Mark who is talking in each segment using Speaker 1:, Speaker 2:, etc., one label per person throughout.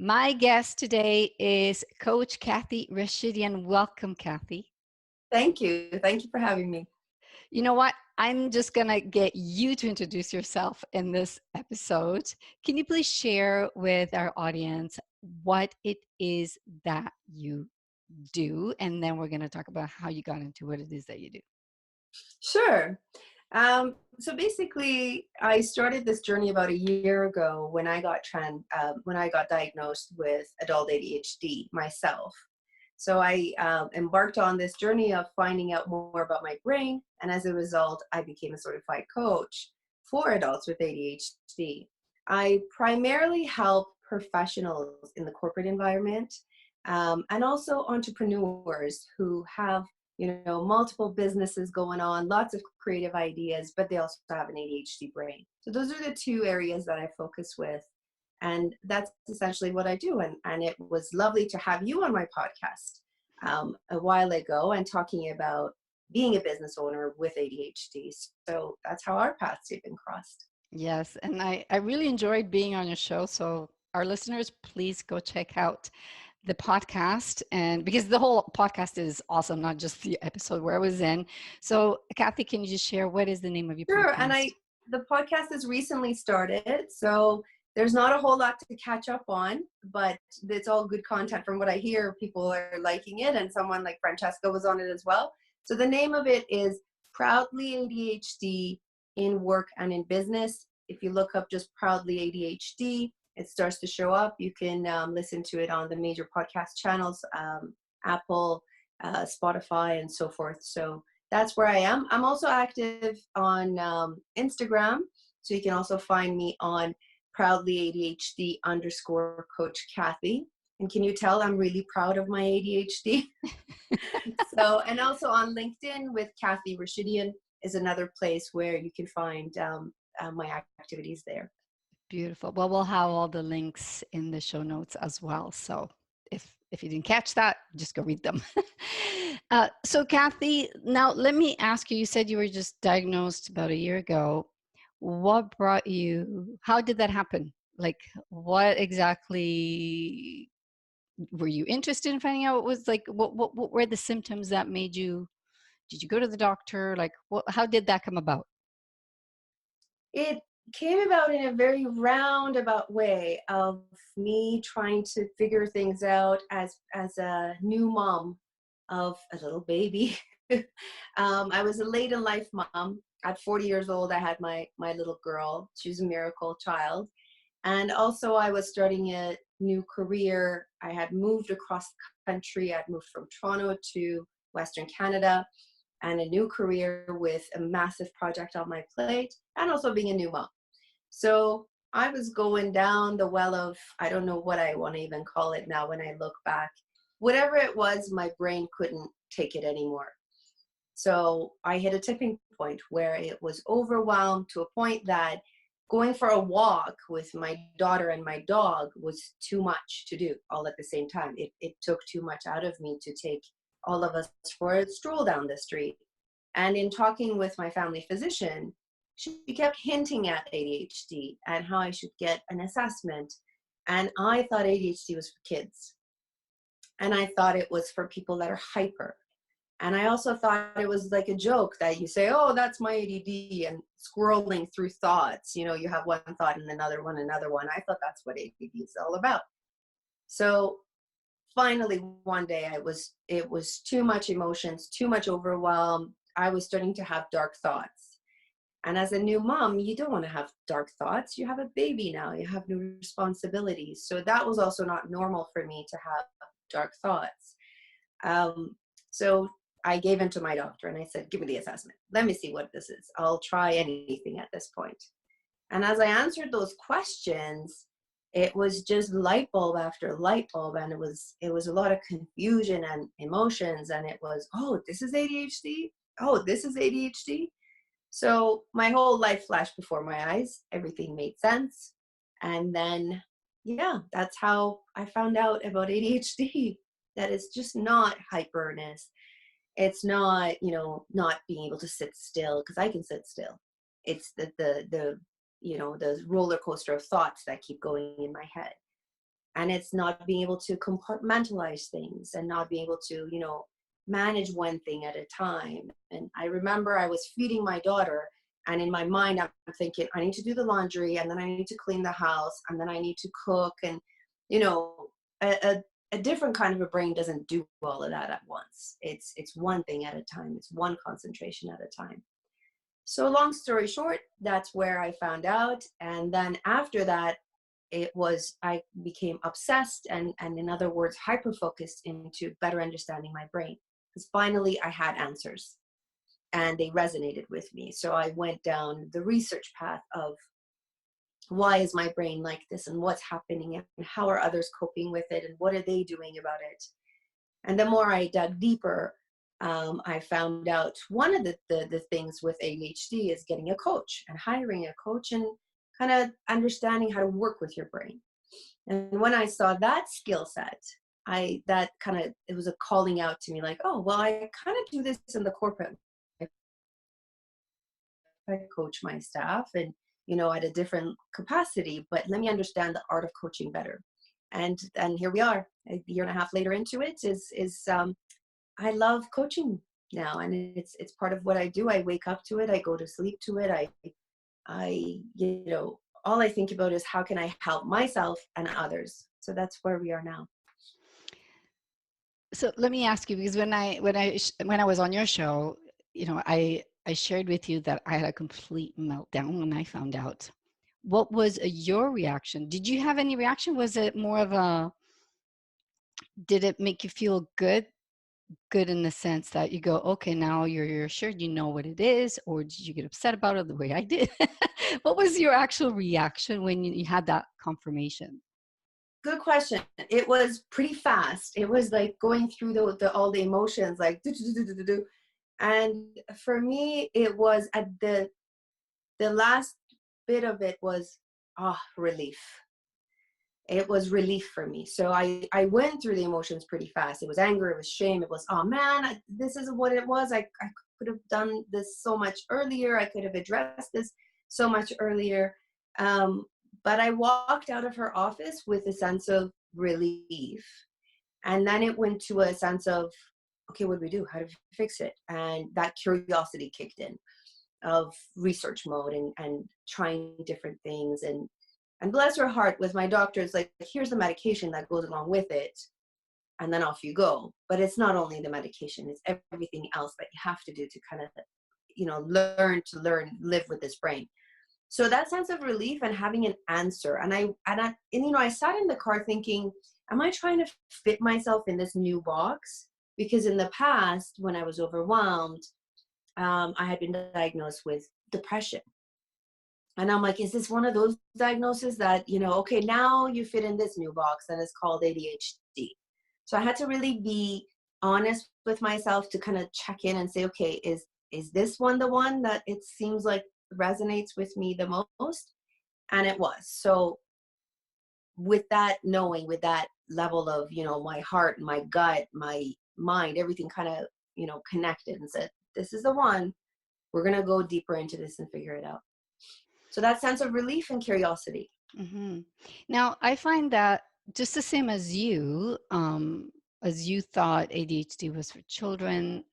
Speaker 1: My guest today is Coach Cathy Rashidian. Welcome, Cathy.
Speaker 2: Thank you. Thank you for having me.
Speaker 1: You know what? I'm just going to get you to introduce yourself in this episode. Can you please share with our audience what it is that you do? And then we're going to talk about how you got into what it is that you do.
Speaker 2: Sure. So basically, I started this journey about a year ago when when I got diagnosed with adult ADHD myself. So I embarked on this journey of finding out more about my brain, and as a result, I became a certified coach for adults with ADHD. I primarily help professionals in the corporate environment, and also entrepreneurs who have multiple businesses going on, lots of creative ideas, but they also have an ADHD brain. So those are the two areas that I focus with. And that's essentially what I do. And it was lovely to have you on my podcast a while ago and talking about being a business owner with ADHD. So that's how our paths have been crossed.
Speaker 1: Yes, and I really enjoyed being on your show. So, our listeners, please go check out the podcast, and because the whole podcast is awesome, not just the episode where I was in. So, Cathy, can you just share what is the name of your
Speaker 2: Sure.
Speaker 1: podcast?
Speaker 2: The podcast has recently started. So there's not a whole lot to catch up on, but it's all good content from what I hear. People are liking it, and someone like Francesca was on it as well. So the name of it is Proudly ADHD in Work and in Business. If you look up just Proudly ADHD, it starts to show up. You can listen to it on the major podcast channels, Apple, Spotify, and so forth. So that's where I am. I'm also active on Instagram. So you can also find me on proudly ADHD _ Coach Cathy. And can you tell I'm really proud of my ADHD? So, and also on LinkedIn with Cathy Rashidian is another place where you can find my activities there.
Speaker 1: Beautiful. Well, we'll have all the links in the show notes as well. So if you didn't catch that, just go read them. So Cathy, now let me ask you, you said you were just diagnosed about a year ago. What brought you, how did that happen? Like what exactly were you interested in finding out? What was like, what were the symptoms that made you, did you go to the doctor? Like how did that come about?
Speaker 2: It came about in a very roundabout way of me trying to figure things out as a new mom of a little baby. I was a late in life mom. At 40 years old, I had my little girl. She was a miracle child. And also I was starting a new career. I had moved across the country. I'd moved from Toronto to Western Canada, and a new career with a massive project on my plate, and also being a new mom. So I was going down the well of, I don't know what I want to even call it now when I look back. Whatever it was, my brain couldn't take it anymore. So I hit a tipping point where it was overwhelmed to a point that going for a walk with my daughter and my dog was too much to do all at the same time. It took too much out of me to take all of us for a stroll down the street. And in talking with my family physician, she kept hinting at ADHD and how I should get an assessment. And I thought ADHD was for kids. And I thought it was for people that are hyper. And I also thought it was like a joke that you say, oh, that's my ADD, and scrolling through thoughts. You know, you have one thought and another one, another one. I thought that's what ADD is all about. So finally, one day it was too much emotions, too much overwhelm. I was starting to have dark thoughts. And as a new mom, you don't want to have dark thoughts. You have a baby now, you have new responsibilities. So that was also not normal for me to have dark thoughts. So I gave in to my doctor and I said, give me the assessment. Let me see what this is. I'll try anything at this point. And as I answered those questions, it was just light bulb after light bulb. And it was a lot of confusion and emotions. And it was, oh, this is ADHD. Oh, this is ADHD. So my whole life flashed before my eyes. Everything made sense. And then, yeah, that's how I found out about ADHD, that it's just not hyperness. It's not, not being able to sit still, because I can sit still. It's the roller coaster of thoughts that keep going in my head. And it's not being able to compartmentalize things and not being able to, manage one thing at a time. And I remember I was feeding my daughter, and in my mind, I'm thinking, I need to do the laundry, and then I need to clean the house, and then I need to cook. And, a different kind of a brain doesn't do all of that at once. It's one thing at a time. It's one concentration at a time. So long story short, that's where I found out. And then after that, I became obsessed and in other words, hyper-focused into better understanding my brain. Because finally I had answers and they resonated with me. So I went down the research path of why is my brain like this and what's happening and how are others coping with it and what are they doing about it. And the more I dug deeper, I found out one of the things with ADHD is getting a coach and hiring a coach and kind of understanding how to work with your brain. And when I saw that skill set, it was a calling out to me like, oh, well, I kind of do this in the corporate life. I coach my staff and, at a different capacity, but let me understand the art of coaching better. And here we are, a year and a half later into it I love coaching now, and it's part of what I do. I wake up to it. I go to sleep to it. All I think about is how can I help myself and others. So that's where we are now.
Speaker 1: So let me ask you, because when I was on your show, I shared with you that I had a complete meltdown when I found out. What was your reaction? Did you have any reaction? Was it more of did it make you feel good in the sense that you go, okay, now you're assured you know what it is, or did you get upset about it the way I did? What was your actual reaction when you had that confirmation?
Speaker 2: Good question. It was pretty fast. It was like going through all the emotions, like do. And for me, it was at the last bit of it was relief. It was relief for me. So I went through the emotions pretty fast. It was anger, it was shame, it was, oh man, this is what it was. I could have done this so much earlier. I could have addressed this so much earlier. But I walked out of her office with a sense of relief. And then it went to a sense of, okay, what do we do? How do we fix it? And that curiosity kicked in of research mode and trying different things. And bless her heart, with my doctor, it's like, here's the medication that goes along with it. And then off you go. But it's not only the medication, it's everything else that you have to do to kind of, learn to live with this brain. So that sense of relief and having an answer. And I sat in the car thinking, am I trying to fit myself in this new box? Because in the past, when I was overwhelmed, I had been diagnosed with depression. And I'm like, is this one of those diagnoses that, okay, now you fit in this new box and it's called ADHD. So I had to really be honest with myself to kind of check in and say, okay, is this one the one that it seems like resonates with me the most? And it was. So with that knowing, with that level of, my heart, my gut, my mind, everything kind of, connected and said, this is the one. We're going to go deeper into this and figure it out. So that sense of relief and curiosity.
Speaker 1: Mm-hmm. Now, I find that just the same as you thought ADHD was for children,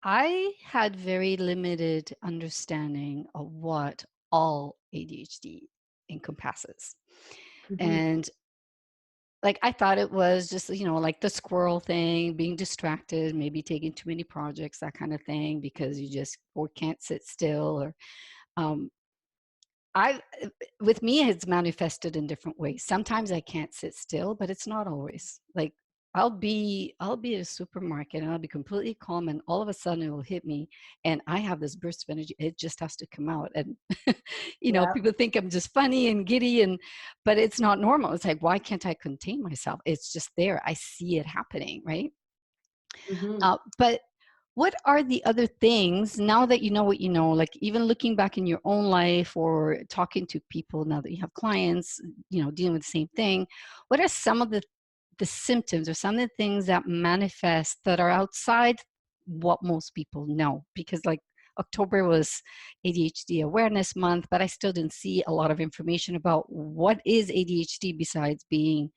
Speaker 1: I had very limited understanding of what all ADHD encompasses. Mm-hmm. And like, I thought it was just, like the squirrel thing, being distracted, maybe taking too many projects, that kind of thing, because you just or can't sit still. Or with me, it's manifested in different ways. Sometimes I can't sit still, but it's not always. Like, I'll be at a supermarket and I'll be completely calm, and all of a sudden it will hit me, and I have this burst of energy. It just has to come out, and people think I'm just funny and giddy, but it's not normal. It's like, why can't I contain myself? It's just there. I see it happening, right? Mm-hmm. But what are the other things, now that you know what you know, like even looking back in your own life or talking to people now that you have clients, dealing with the same thing, what are some of the symptoms or some of the things that manifest that are outside what most people know? Because like October was ADHD Awareness Month, but I still didn't see a lot of information about what is ADHD besides being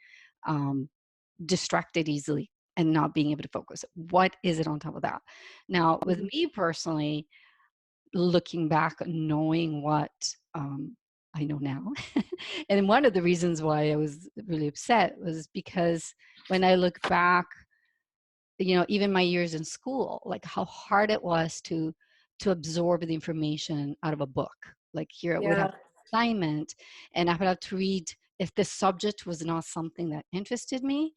Speaker 1: distracted easily and not being able to focus. What is it on top of that? Now, with me personally, looking back, knowing what I know now, and one of the reasons why I was really upset was because when I look back, even my years in school, like how hard it was to absorb the information out of a book. Like here, I would have
Speaker 2: Yeah.
Speaker 1: an assignment, and I would have to read. If the subject was not something that interested me,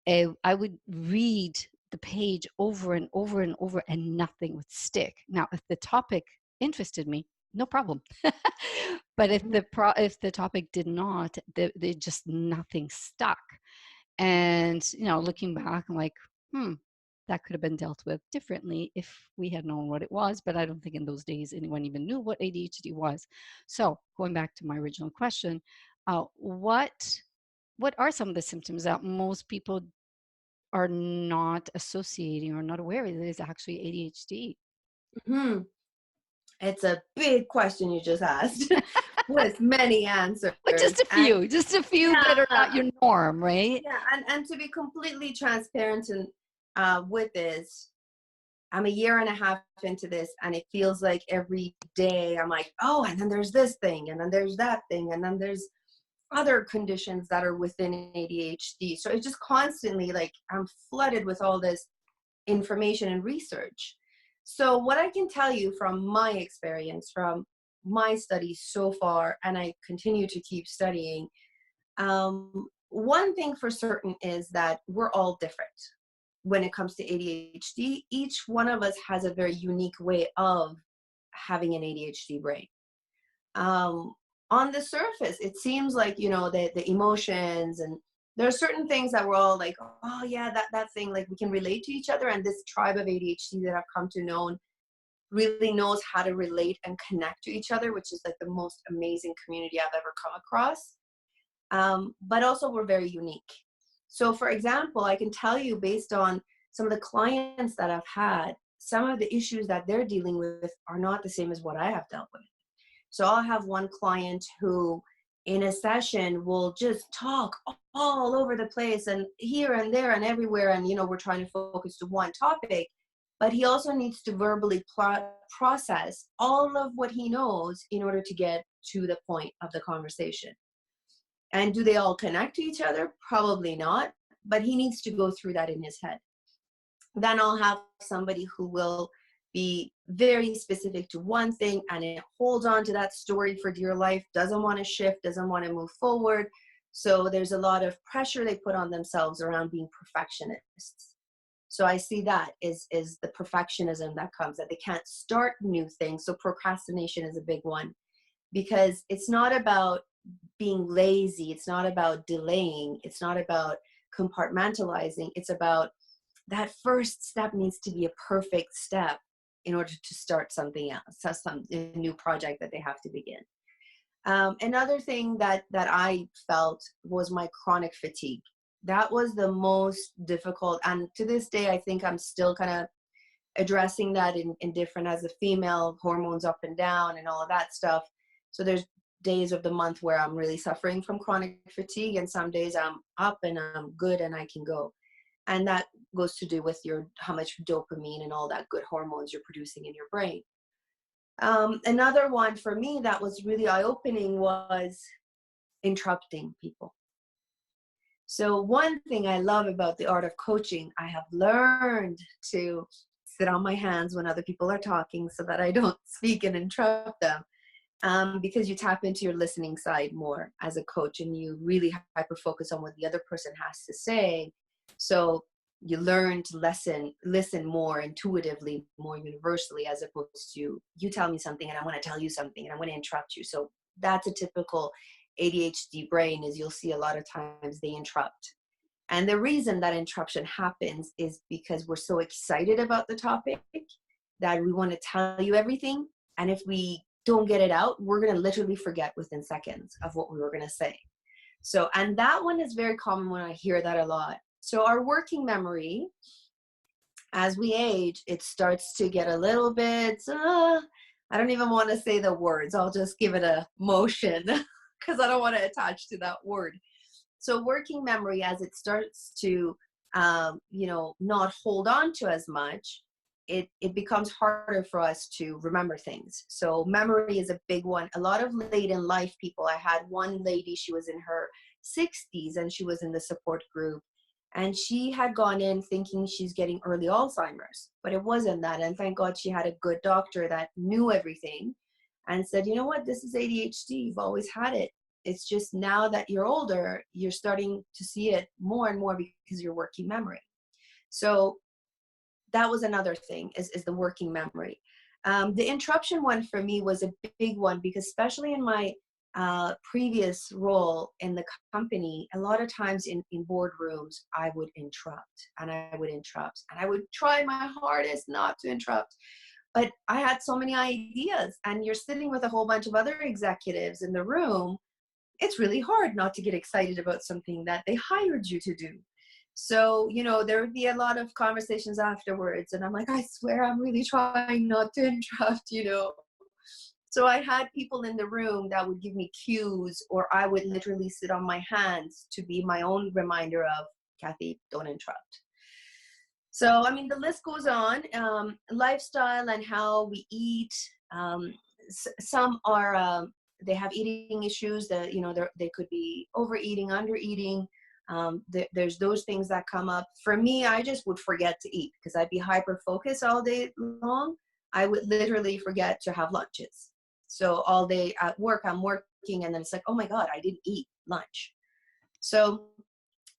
Speaker 1: I would read the page over and over and over, and nothing would stick. Now, if the topic interested me, no problem. But if the topic did not, they just nothing stuck. And looking back, I'm like, that could have been dealt with differently if we had known what it was. But I don't think in those days anyone even knew what ADHD was. So going back to my original question, what are some of the symptoms that most people are not associating or not aware that is actually ADHD?
Speaker 2: Hmm. It's a big question you just asked with many answers.
Speaker 1: But just
Speaker 2: And
Speaker 1: a few that are
Speaker 2: yeah,
Speaker 1: not your norm, right?
Speaker 2: yeah, and to be completely transparent and with this, I'm a year and a half into this, and it feels like every day I'm like, oh, and then there's this thing, and then there's that thing, and then there's other conditions that are within ADHD. So it's just constantly like I'm flooded with all this information and research. So what I can tell you from my experience, from my studies so far, and I continue to keep studying, one thing for certain is that we're all different when it comes to ADHD. Each one of us has a very unique way of having an ADHD brain. Um, on the surface, it seems like, the emotions, and there are certain things that we're all like, oh yeah, that thing, like we can relate to each other. And this tribe of ADHD that I've come to know really knows how to relate and connect to each other, which is like the most amazing community I've ever come across. But also we're very unique. So for example, I can tell you based on some of the clients that I've had, some of the issues that they're dealing with are not the same as what I have dealt with. So I'll have one client who in a session will just talk all over the place and here and there and everywhere. And, we're trying to focus to one topic, but he also needs to verbally process all of what he knows in order to get to the point of the conversation. And do they all connect to each other? Probably not, but he needs to go through that in his head. Then I'll have somebody who will be very specific to one thing and it holds on to that story for dear life, doesn't want to shift, doesn't want to move forward. So there's a lot of pressure they put on themselves around being perfectionists. So I see that is the perfectionism that comes, that they can't start new things. So procrastination is a big one, because it's not about being lazy. It's not about delaying. It's not about compartmentalizing. It's about that first step needs to be a perfect step in order to start something else, a new project that they have to begin. Another thing that I felt was my chronic fatigue. That was the most difficult. And to this day, I think I'm still kind of addressing that in different, as a female, hormones up and down and all of that stuff. So there's days of the month where I'm really suffering from chronic fatigue, and some days I'm up and I'm good and I can go. And that goes to do with how much dopamine and all that good hormones you're producing in your brain. Another one for me that was really eye-opening was interrupting people. So one thing I love about the art of coaching, I have learned to sit on my hands when other people are talking so that I don't speak and interrupt them. Because you tap into your listening side more as a coach, and you really hyper focus on what the other person has to say. So you learn to listen more intuitively, more universally, as opposed to you tell me something and I want to tell you something and I want to interrupt you. So that's a typical ADHD brain, is you'll see a lot of times they interrupt. And the reason that interruption happens is because we're so excited about the topic that we want to tell you everything. And if we don't get it out, we're going to literally forget within seconds of what we were going to say. So, and that one is very common when I hear that a lot. So our working memory, as we age, it starts to get a little bit, I don't even want to say the words. I'll just give it a motion because I don't want to attach to that word. So working memory, as it starts to, not hold on to as much, it becomes harder for us to remember things. So memory is a big one. A lot of late in life people, I had one lady, she was in her 60s and she was in the support group. And she had gone in thinking she's getting early Alzheimer's, but it wasn't that. And thank God she had a good doctor that knew everything and said, you know what, this is ADHD. You've always had it. It's just now that you're older, you're starting to see it more and more because you're working memory. So that was another thing, is the working memory. The interruption one for me was a big one because especially in my previous role in the company, a lot of times in boardrooms, I would interrupt and I would try my hardest not to interrupt. But I had so many ideas and you're sitting with a whole bunch of other executives in the room. It's really hard not to get excited about something that they hired you to do. So, there would be a lot of conversations afterwards and I'm like, I swear I'm really trying not to interrupt. So I had people in the room that would give me cues, or I would literally sit on my hands to be my own reminder of, Cathy, don't interrupt. So, the list goes on. Lifestyle and how we eat. Some are, they have eating issues that, they could be overeating, undereating. There's those things that come up. For me, I just would forget to eat because I'd be hyper focused all day long. I would literally forget to have lunches. So all day at work, I'm working and then it's like, oh my God, I didn't eat lunch. So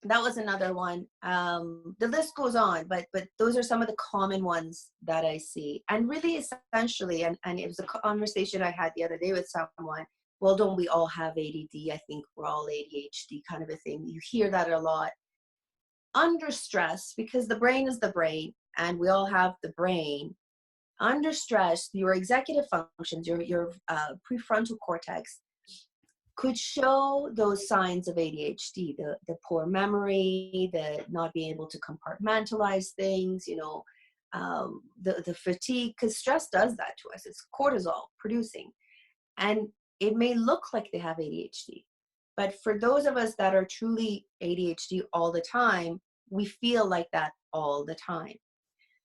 Speaker 2: that was another one. The list goes on, but those are some of the common ones that I see. And really essentially, and it was a conversation I had the other day with someone, well, don't we all have ADD? I think we're all ADHD kind of a thing. You hear that a lot. Under stress, because the brain is the brain and we all have the brain. Under stress, your executive functions, your prefrontal cortex could show those signs of ADHD, the poor memory, the not being able to compartmentalize things, the fatigue, because stress does that to us. It's cortisol producing. And it may look like they have ADHD, but for those of us that are truly ADHD all the time, we feel like that all the time.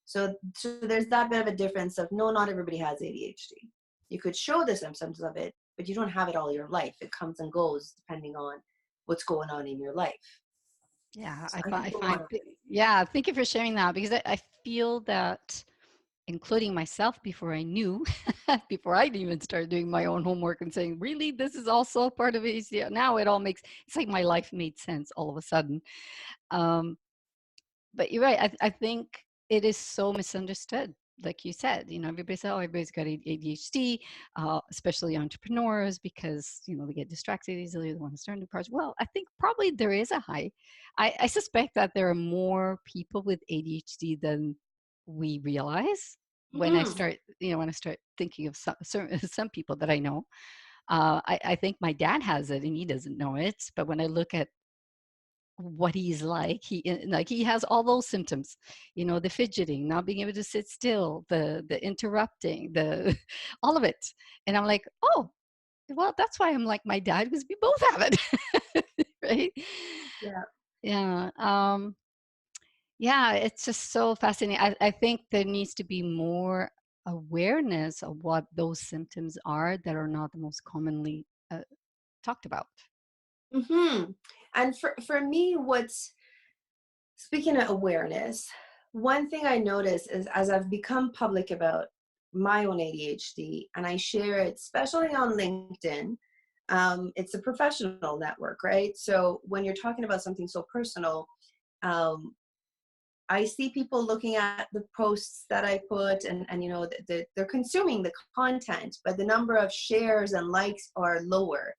Speaker 2: So there's that bit of a difference of, no, not everybody has ADHD. You could show the symptoms of it, but you don't have it all your life. It comes and goes depending on what's going on in your life.
Speaker 1: Yeah,
Speaker 2: So
Speaker 1: I find, yeah, thank you for sharing that, because I feel that, including myself, before I knew, before I even started doing my own homework and saying, really, this is also part of it. Now it all makes, it's like my life made sense all of a sudden. But you're right. I think it is so misunderstood. Like you said, everybody says, oh, everybody's got ADHD, especially entrepreneurs, because, they get distracted easily. They want to start a new project. Well, I think probably there is a high. I suspect that there are more people with ADHD than we realize. When I start, thinking of some people that I know, I think my dad has it and he doesn't know it. But when I look at what he's like, he has all those symptoms, the fidgeting, not being able to sit still, the interrupting, the all of it. And I'm like, oh, well, that's why I'm like my dad, because we both have it. Right?
Speaker 2: Yeah.
Speaker 1: Yeah, it's just so fascinating. I think there needs to be more awareness of what those symptoms are that are not the most commonly talked about.
Speaker 2: And for me, speaking of awareness, one thing I notice is, as I've become public about my own ADHD and I share it, especially on LinkedIn, it's a professional network, right? So when you're talking about something so personal, I see people looking at the posts that I put and they're consuming the content, but the number of shares and likes are lower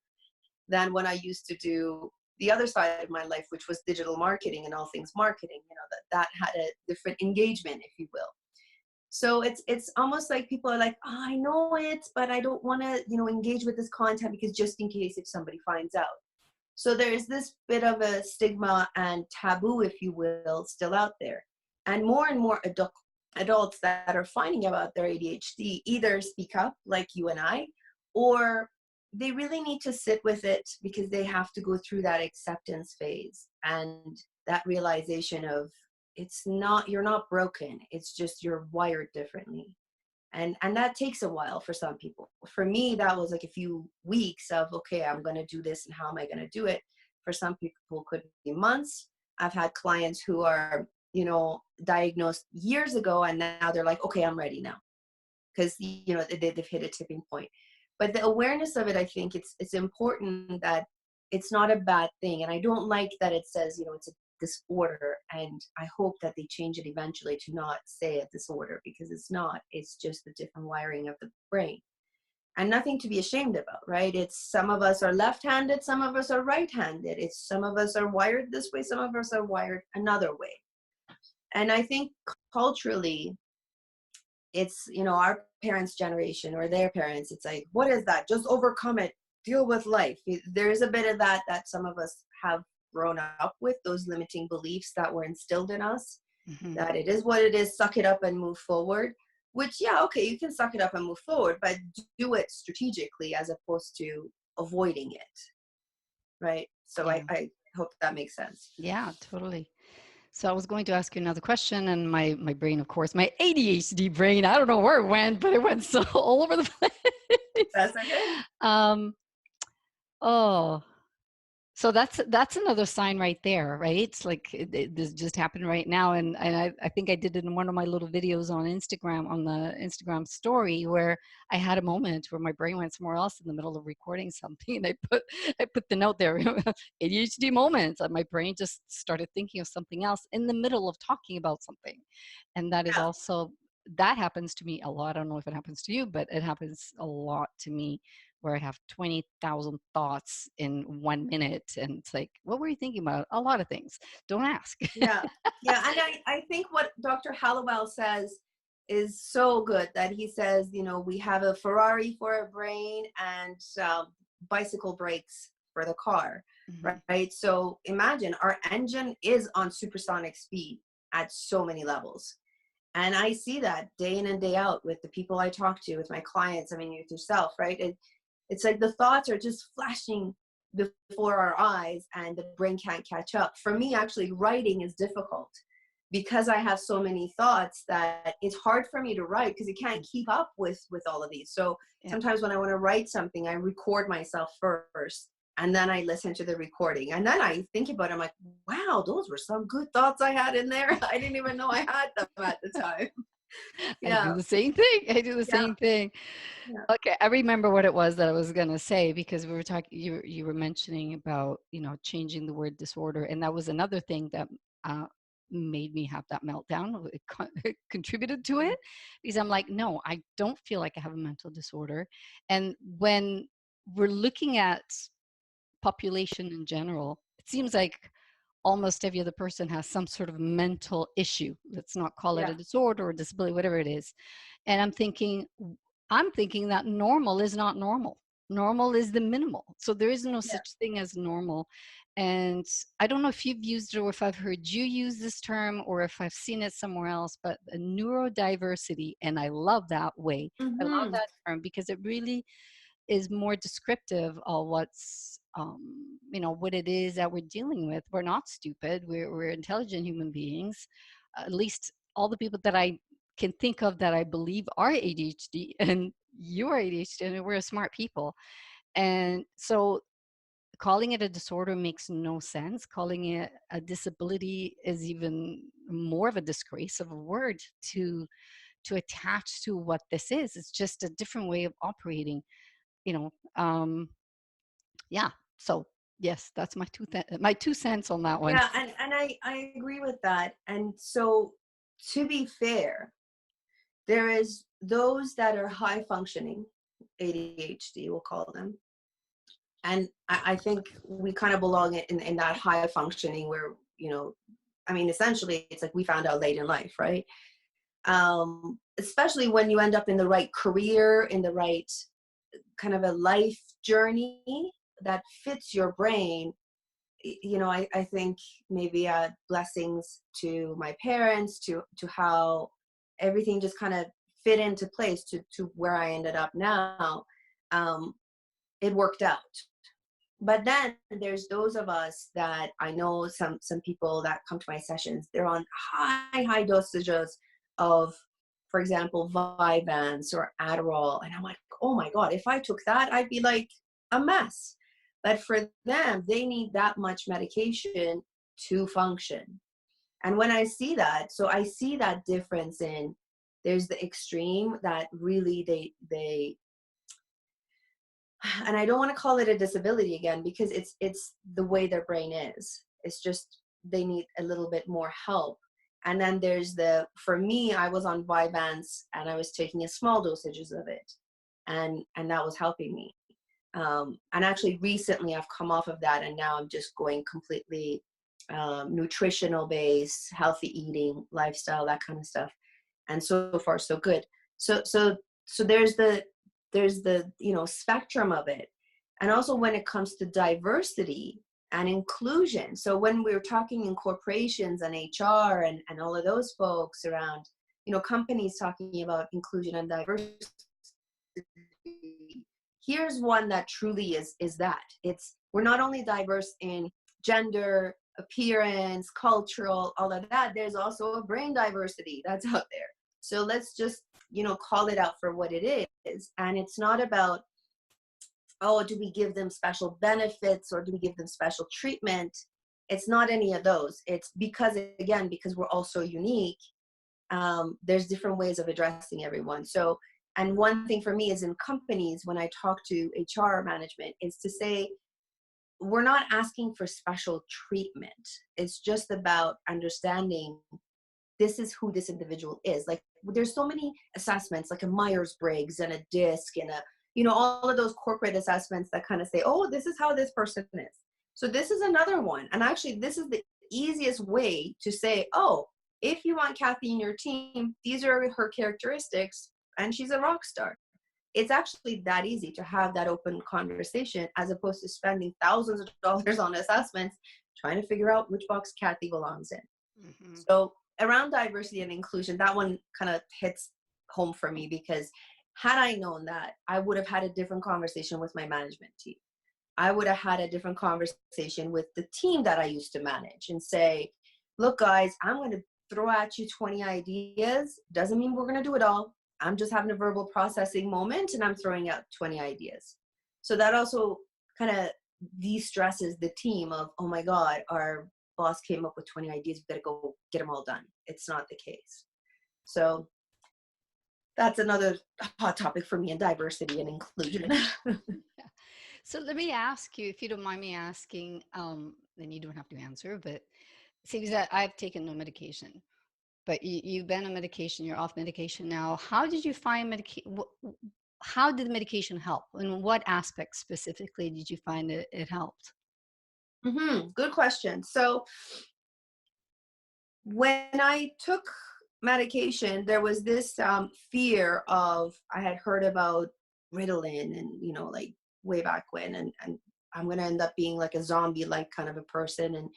Speaker 2: than when I used to do the other side of my life, which was digital marketing and all things marketing. That had a different engagement, if you will. So it's almost like people are like, oh, I know it, but I don't want to, engage with this content because just in case if somebody finds out. So there's this bit of a stigma and taboo, if you will, still out there. And more adult adults that are finding about their ADHD either speak up like you and I, or they really need to sit with it because they have to go through that acceptance phase and that realization of you're not broken. It's just you're wired differently. And that takes a while for some people. For me, that was like a few weeks of, okay, I'm going to do this and how am I going to do it? For some people, could be months. I've had clients who are, diagnosed years ago and now they're like, okay, I'm ready now. Because, they've hit a tipping point. But the awareness of it, I think it's important that it's not a bad thing. And I don't like that it says, it's a disorder. And I hope that they change it eventually to not say a disorder, because it's not. It's just the different wiring of the brain. And nothing to be ashamed about, right? It's some of us are left-handed, some of us are right-handed. It's some of us are wired this way, some of us are wired another way. And I think culturally, it's, our parents' generation or their parents, it's like, what is that? Just overcome it, deal with life. There's a bit of that some of us have grown up with, those limiting beliefs that were instilled in us, that it is what it is, suck it up and move forward, which, yeah, okay, you can suck it up and move forward, but do it strategically as opposed to avoiding it, right? So
Speaker 1: Yeah.
Speaker 2: I hope that makes sense.
Speaker 1: Yeah, totally. So I was going to ask you another question, and my brain, of course, my ADHD brain, I don't know where it went, but it went so all over the place.
Speaker 2: That's okay.
Speaker 1: Oh, so that's another sign right there, right? It's like this just happened right now, and I think I did it in one of my little videos on Instagram, on the Instagram story, where I had a moment where my brain went somewhere else in the middle of recording something, and I put the note there, ADHD moments, and my brain just started thinking of something else in the middle of talking about something, and that is
Speaker 2: Yeah.
Speaker 1: also, that happens to me a lot. I don't know if it happens to you, but it happens a lot to me, where I have 20,000 thoughts in 1 minute. And it's like, what were you thinking about? A lot of things. Don't ask.
Speaker 2: Yeah. Yeah. And I think what Dr. Hallowell says is so good, that he says, we have a Ferrari for a brain and bicycle brakes for the car, right? So imagine our engine is on supersonic speed at so many levels. And I see that day in and day out with the people I talk to, with my clients, I mean, with yourself, right? It's like the thoughts are just flashing before our eyes and the brain can't catch up. For me, actually, writing is difficult because I have so many thoughts that it's hard for me to write because you can't keep up with all of these. So sometimes when I want to write something, I record myself first and then I listen to the recording. And then I think about it, I'm like, wow, those were some good thoughts I had in there. I didn't even know I had them at the time.
Speaker 1: I do
Speaker 2: Yeah.
Speaker 1: the same thing. I do the
Speaker 2: Yeah.
Speaker 1: same thing.
Speaker 2: Yeah.
Speaker 1: Okay, I remember what it was that I was gonna say, because we were talking. You were mentioning about, changing the word disorder, and that was another thing that uh, made me have that meltdown. It contributed to it, because I'm like, no, I don't feel like I have a mental disorder. And when we're looking at population in general, it seems like almost every other person has some sort of mental issue. Let's not call it
Speaker 2: Yeah.
Speaker 1: a disorder or disability, whatever it is. And I'm thinking that normal is not normal. Normal is the minimal. So there is no
Speaker 2: Yeah.
Speaker 1: such thing as normal. And I don't know if you've used it or if I've heard you use this term or if I've seen it somewhere else, but a neurodiversity. And I love that way. I love
Speaker 2: Mm-hmm.
Speaker 1: that term because it really is more descriptive of what's what it is that we're dealing with. We're not stupid. We're intelligent human beings. At least all the people that I can think of that I believe are ADHD, and you are ADHD, and we're smart people. And so calling it a disorder makes no sense. Calling it a disability is even more of a disgrace of a word to attach to what this is. It's just a different way of operating, you know. Yeah. So yes, that's my 2 cents on that one.
Speaker 2: Yeah, and I agree with that. And so, to be fair, there is those that are high functioning, ADHD, we'll call them. And I think we kind of belong in that high functioning where, I mean, essentially it's like we found out late in life, right? Especially when you end up in the right career, in the right kind of a life journey that fits your brain. I think maybe blessings to my parents, to how everything just kind of fit into place to where I ended up now. It worked out. But then there's those of us that I know, some people that come to my sessions, they're on high dosages of, for example, Vyvanse or Adderall. And I'm like, oh my God, if I took that, I'd be like a mess. But for them, they need that much medication to function. And when I see that, so I see that difference in, there's the extreme that really they and I don't want to call it a disability again, because it's the way their brain is. It's just they need a little bit more help. And then there's for me, I was on Vyvanse and I was taking a small dosages of it, and that was helping me. And actually recently I've come off of that, and now I'm just going completely nutritional based, healthy eating, lifestyle, that kind of stuff. And so far so good. So there's the spectrum of it. And also when it comes to diversity and inclusion, so when we're talking in corporations and HR and all of those folks around, companies talking about inclusion and diversity, here's one that truly is that we're not only diverse in gender, appearance, cultural, all of that, there's also a brain diversity that's out there. So let's just call it out for what it is. And it's not about, oh, do we give them special benefits or do we give them special treatment? It's not any of those. It's because we're all so unique, there's different ways of addressing everyone. So, and one thing for me is in companies, when I talk to HR management, is to say, we're not asking for special treatment. It's just about understanding this is who this individual is. Like, there's so many assessments, like a Myers-Briggs and a DISC and all of those corporate assessments that kind of say, oh, this is how this person is. So this is another one. And actually, this is the easiest way to say, oh, if you want Cathy in your team, these are her characteristics, and she's a rock star. It's actually that easy to have that open conversation, as opposed to spending thousands of dollars on assessments trying to figure out which box Cathy belongs in. Mm-hmm. So around diversity and inclusion, that one kind of hits home for me, because had I known that, I would have had a different conversation with my management team. I would have had a different conversation with the team that I used to manage and say, look, guys, I'm going to throw at you 20 ideas. Doesn't mean we're going to do it all. I'm just having a verbal processing moment and I'm throwing out 20 ideas. So that also kind of de-stresses the team of, oh my God, our boss came up with 20 ideas. We got to go get them all done. It's not the case. So that's another hot topic for me in diversity and inclusion.
Speaker 1: So let me ask you, if you don't mind me asking, then you don't have to answer, but it seems that I've taken no medication. But you've been on medication, you're off medication now. How did you find how did the medication help? In what aspects specifically did you find it helped?
Speaker 2: Mm-hmm. Good question. So when I took medication, there was this fear of, I had heard about Ritalin and, like way back when, and I'm going to end up being like a zombie-like kind of a person. And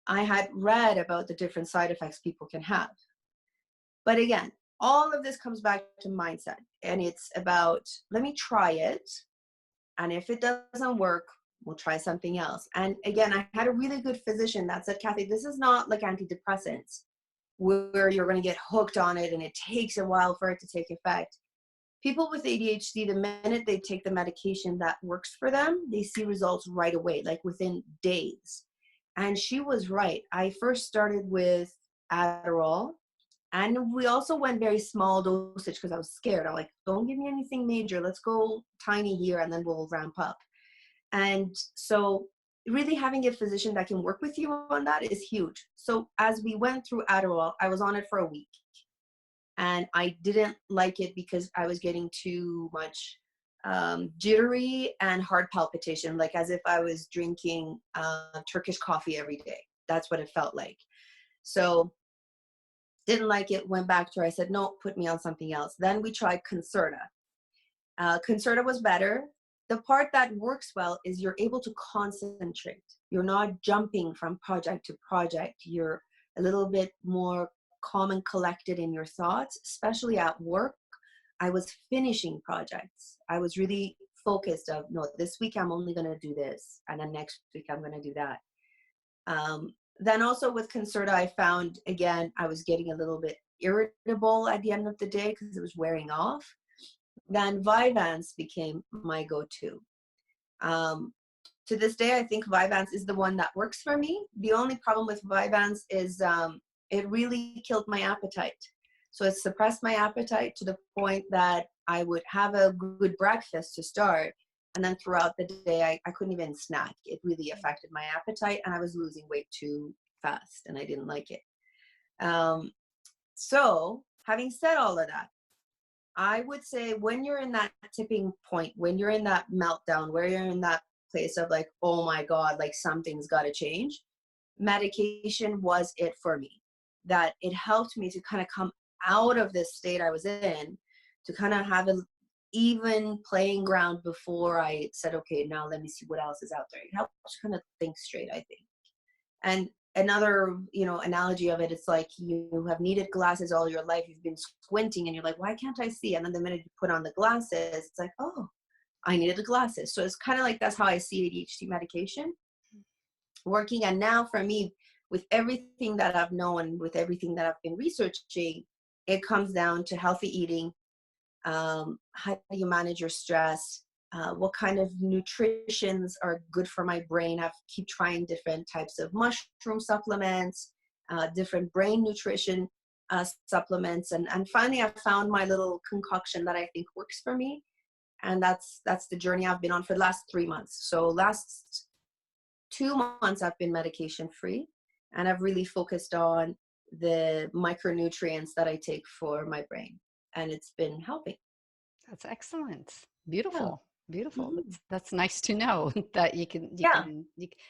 Speaker 2: I had read about the different side effects people can have. But again, all of this comes back to mindset, and it's about, let me try it. And if it doesn't work, we'll try something else. And again, I had a really good physician that said, Cathy, this is not like antidepressants where you're going to get hooked on it and it takes a while for it to take effect. People with ADHD, the minute they take the medication that works for them, they see results right away, like within days. And she was right. I first started with Adderall, and we also went very small dosage because I was scared. I'm like, don't give me anything major. Let's go tiny here and then we'll ramp up. And so really having a physician that can work with you on that is huge. So as we went through Adderall, I was on it for a week. And I didn't like it because I was getting too much jittery and heart palpitation, like as if I was drinking Turkish coffee every day. That's what it felt like. So didn't like it, went back to her. I said, no, put me on something else. Then we tried Concerta. Concerta was better. The part that works well is you're able to concentrate. You're not jumping from project to project. You're a little bit more calm and collected in your thoughts, especially at work. I was finishing projects. I was really focused of, no, this week I'm only going to do this, and then next week I'm going to do that. Then also with Concerta, I found, again, I was getting a little bit irritable at the end of the day because it was wearing off. Then Vyvanse became my go-to. To this day, I think Vyvanse is the one that works for me. The only problem with Vyvanse is it really killed my appetite. So it suppressed my appetite to the point that I would have a good breakfast to start, and then throughout the day, I couldn't even snack. It really affected my appetite, and I was losing weight too fast, and I didn't like it. So having said all of that, I would say when you're in that tipping point, when you're in that meltdown, where you're in that place of like, oh my God, like something's got to change, medication was it for me. That it helped me to kind of come out of this state I was in, to kind of have an even playing ground before I said, okay, now let me see what else is out there. It helps to kind of think straight, I think. And another, analogy of it, it's like you have needed glasses all your life. You've been squinting and you're like, why can't I see? And then the minute you put on the glasses, it's like, oh, I needed the glasses. So it's kind of like, that's how I see ADHD medication working. And now for me, with everything that I've known, with everything that I've been researching, it comes down to healthy eating. How do you manage your stress? What kind of nutritions are good for my brain? I keep trying different types of mushroom supplements, different brain nutrition supplements. And finally, I found my little concoction that I think works for me. And that's the journey I've been on for the last 3 months. So last 2 months, I've been medication free. And I've really focused on the micronutrients that I take for my brain. And it's been helping.
Speaker 1: That's excellent. Beautiful.
Speaker 2: Yeah.
Speaker 1: Beautiful.
Speaker 2: Mm-hmm.
Speaker 1: That's nice to know that you can,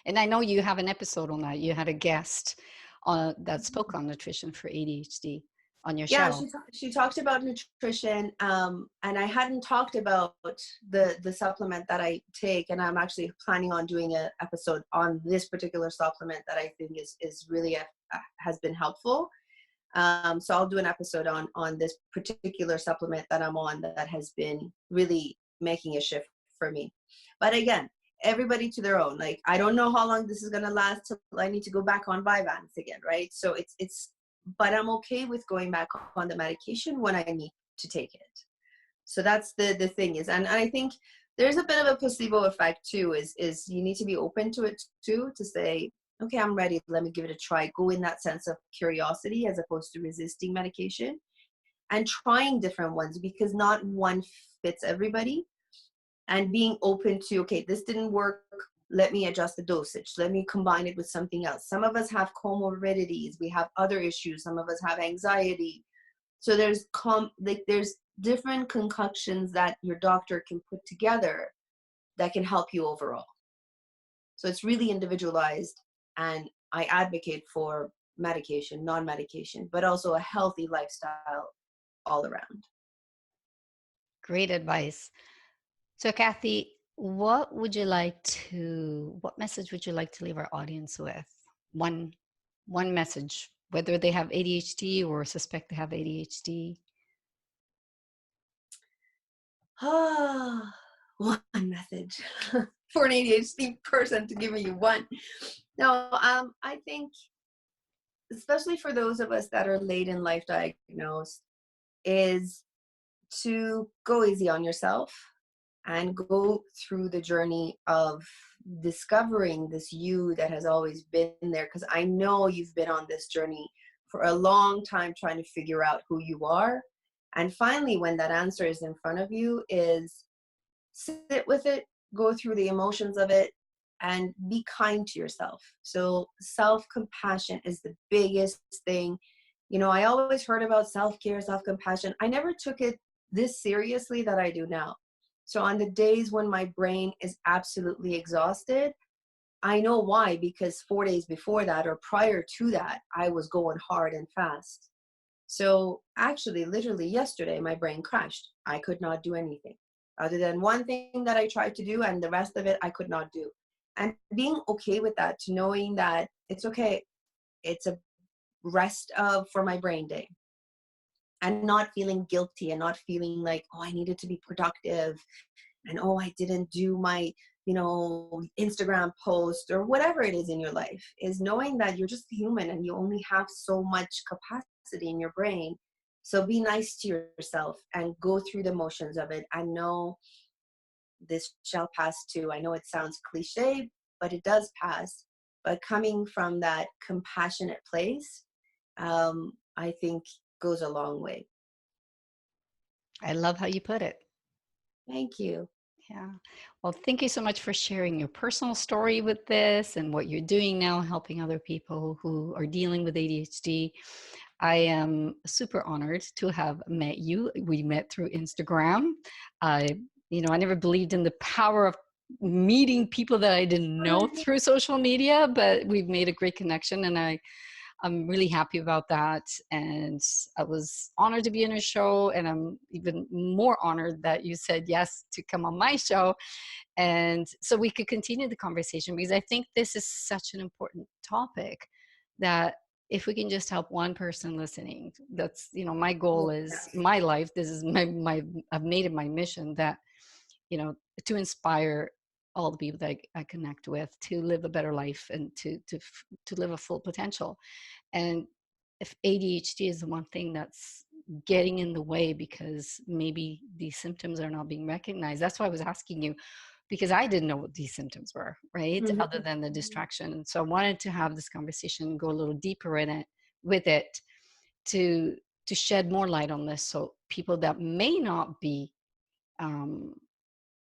Speaker 1: and I know you have an episode on that. You had a guest that spoke on nutrition for ADHD on your show.
Speaker 2: She talked about nutrition, and I hadn't talked about the supplement that I take, and I'm actually planning on doing an episode on this particular supplement that I think is really has been helpful. So I'll do an episode on this particular supplement that I'm on that has been really making a shift for me. But again, everybody to their own. Like, I don't know how long this is going to last till I need to go back on Vyvanse again, right? So but I'm okay with going back on the medication when I need to take it. So that's the thing is, and I think there's a bit of a placebo effect too, is you need to be open to it too, to say, okay, I'm ready, let me give it a try. Go in that sense of curiosity as opposed to resisting medication and trying different ones, because not one fits everybody. And being open to, okay, this didn't work, let me adjust the dosage. Let me combine it with something else. Some of us have comorbidities. We have other issues. Some of us have anxiety. So there's different concoctions that your doctor can put together that can help you overall. So it's really individualized, and I advocate for medication, non-medication, but also a healthy lifestyle all around.
Speaker 1: Great advice. So Cathy, what message would you like to leave our audience with? One message, whether they have ADHD or suspect they have ADHD.
Speaker 2: One message for an ADHD person to give me one. No, I think, especially for those of us that are late in life diagnosed, is to go easy on yourself and go through the journey of discovering this you that has always been there. Because I know you've been on this journey for a long time trying to figure out who you are. And finally, when that answer is in front of you, is sit with it, go through the emotions of it, and be kind to yourself. So self-compassion is the biggest thing. I always heard about self-care, self-compassion. I never took it this seriously that I do now. So on the days when my brain is absolutely exhausted, I know why, because 4 days before that or prior to that, I was going hard and fast. So actually, literally yesterday, my brain crashed. I could not do anything other than one thing that I tried to do, and the rest of it I could not do. And being okay with that, to knowing that it's okay. It's a rest of for my brain day, and not feeling guilty and not feeling like, oh, I needed to be productive, and oh, I didn't do my, Instagram post or whatever it is in your life, is knowing that you're just human and you only have so much capacity in your brain. So be nice to yourself and go through the motions of it. I know this shall pass too. I know it sounds cliche, but it does pass. But coming from that compassionate place, I think goes a long way.
Speaker 1: I love how you put it.
Speaker 2: Thank you.
Speaker 1: Yeah. Well, thank you so much for sharing your personal story with this and what you're doing now, helping other people who are dealing with ADHD. I am super honored to have met you. We met through Instagram. I never believed in the power of meeting people that I didn't know through social media, but we've made a great connection, and I'm really happy about that. And I was honored to be in a show, and I'm even more honored that you said yes to come on my show. And so we could continue the conversation, because I think this is such an important topic that if we can just help one person listening, that's, my goal is my life. This is I've made it my mission that, to inspire all the people that I connect with to live a better life and to live a full potential. And if ADHD is the one thing that's getting in the way because maybe these symptoms are not being recognized, that's why I was asking you, because I didn't know what these symptoms were, right?
Speaker 2: Mm-hmm.
Speaker 1: Other than the distraction. And so I wanted to have this conversation, go a little deeper in it with it to shed more light on this. So people that may not be,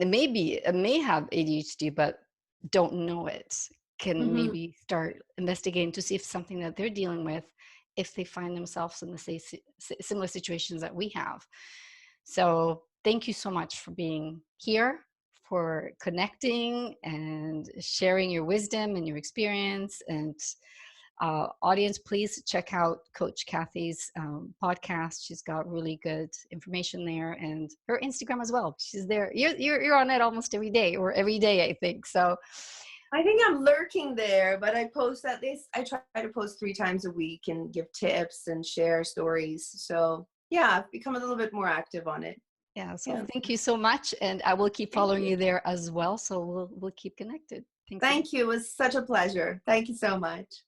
Speaker 1: may have ADHD, but don't know it, can
Speaker 2: Mm-hmm.
Speaker 1: maybe start investigating to see if something that they're dealing with, if they find themselves in the similar situations that we have. So thank you so much for being here, for connecting and sharing your wisdom and your experience. And audience, please check out Coach Cathy's podcast. She's got really good information there, and her Instagram as well. She's there. You're on it almost every day, or every day, I think. So
Speaker 2: I think I'm lurking there, but I post at least, I try to post 3 times a week and give tips and share stories. So yeah, I've become a little bit more active on it.
Speaker 1: yeah, so
Speaker 2: Yeah.
Speaker 1: thank you so much, and I will keep
Speaker 2: Thank
Speaker 1: following
Speaker 2: you.
Speaker 1: you there as well. So we'll keep connected. Thanks again.
Speaker 2: Thank you. It was such a pleasure. Thank you so much.